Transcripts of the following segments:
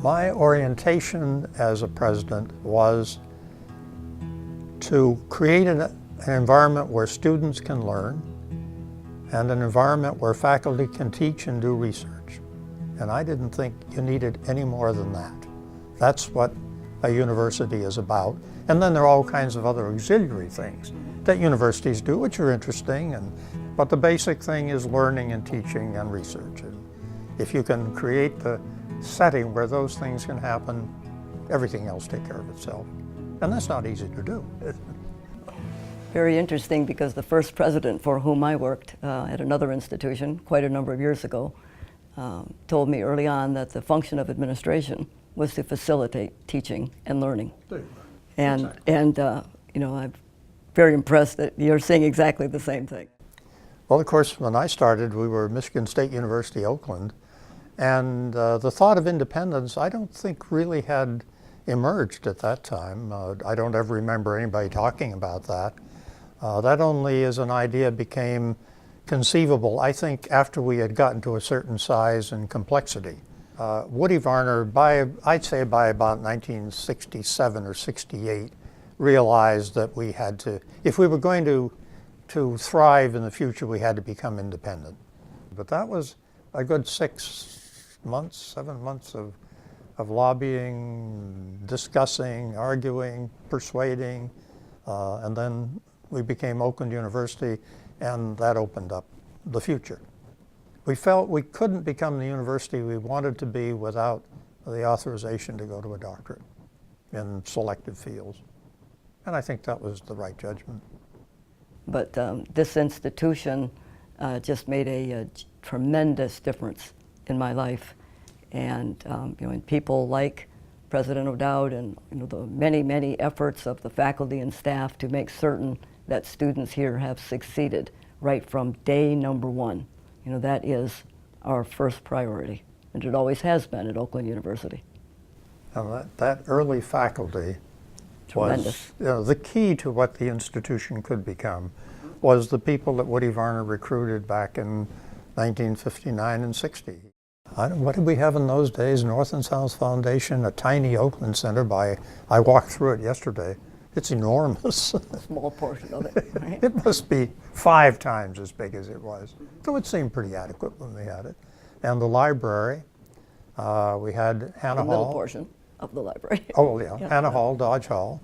My orientation as a president was to create an environment where students can learn and an environment where faculty can teach and do research. And I didn't think you needed any more than that. That's what a university is about. And then there are all kinds of other auxiliary things that universities do, which are interesting. But the basic thing is learning and teaching and research. And if you can create the setting where those things can happen, everything else takes care of itself. And that's not easy to do. Very interesting, because the first president for whom I worked at another institution quite a number of years ago told me early on that the function of administration was to facilitate teaching and learning. And you know, I'm very impressed that you're saying exactly the same thing. Well, of course, when I started, we were Michigan State University, Oakland, and the thought of independence, I don't think really had emerged at that time. I don't ever remember anybody talking about that. That only as an idea became conceivable, I think, after we had gotten to a certain size and complexity. Woody Varner, I'd say by about 1967 or 68, realized that we had to, if we were going to thrive in the future, we had to become independent. But that was a good 7 months of lobbying, discussing, arguing, persuading, and then we became Oakland University, and that opened up the future. We felt we couldn't become the university we wanted to be without the authorization to go to a doctorate in selective fields. And I think that was the right judgment. But this institution just made a tremendous difference in my life. And you know, and people like President O'Dowd, and you know, the many, many efforts of the faculty and staff to make certain that students here have succeeded right from day number one. You know, that is our first priority, and it always has been at Oakland University. Now that early faculty Tremendous. was the key to what the institution could become, was the people that Woody Varner recruited back in 1959 and 60. What did we have in those days? North and South Foundation, a tiny Oakland Center I walked through it yesterday. It's enormous. A small portion of it, right? It must be 5 times as big as it was. So it seemed pretty adequate when we had it. And the library, we had Hannah Hall. The middle portion of the library. Oh, yeah. Hannah Hall, Dodge Hall,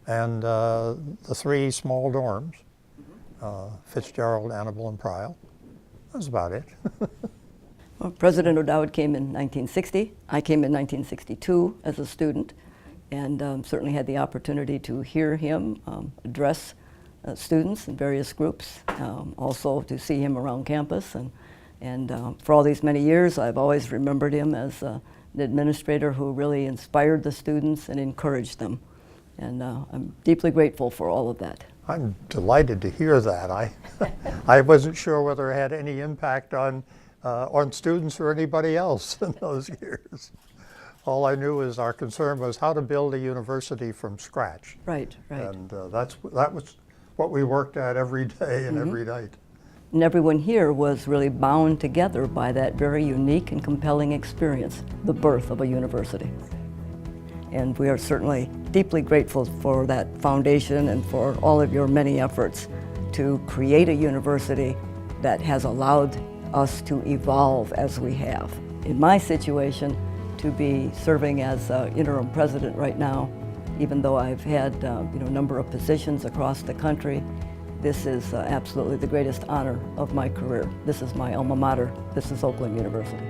and the 3 small dorms, Fitzgerald, Annabelle, and Pryal. That was about it. Well, President O'Dowd came in 1960. I came in 1962 as a student, and certainly had the opportunity to hear him address students in various groups, also to see him around campus. And for all these many years, I've always remembered him as an administrator who really inspired the students and encouraged them. And I'm deeply grateful for all of that. I'm delighted to hear that. I wasn't sure whether it had any impact on students or anybody else in those years. All I knew is our concern was how to build a university from scratch. Right, right. And that was what we worked at every day and every night. And everyone here was really bound together by that very unique and compelling experience, the birth of a university. And we are certainly deeply grateful for that foundation and for all of your many efforts to create a university that has allowed us to evolve as we have. In my situation, to be serving as interim president right now, even though I've had you know, a number of positions across the country, this is absolutely the greatest honor of my career. This is my alma mater. This is Oakland University.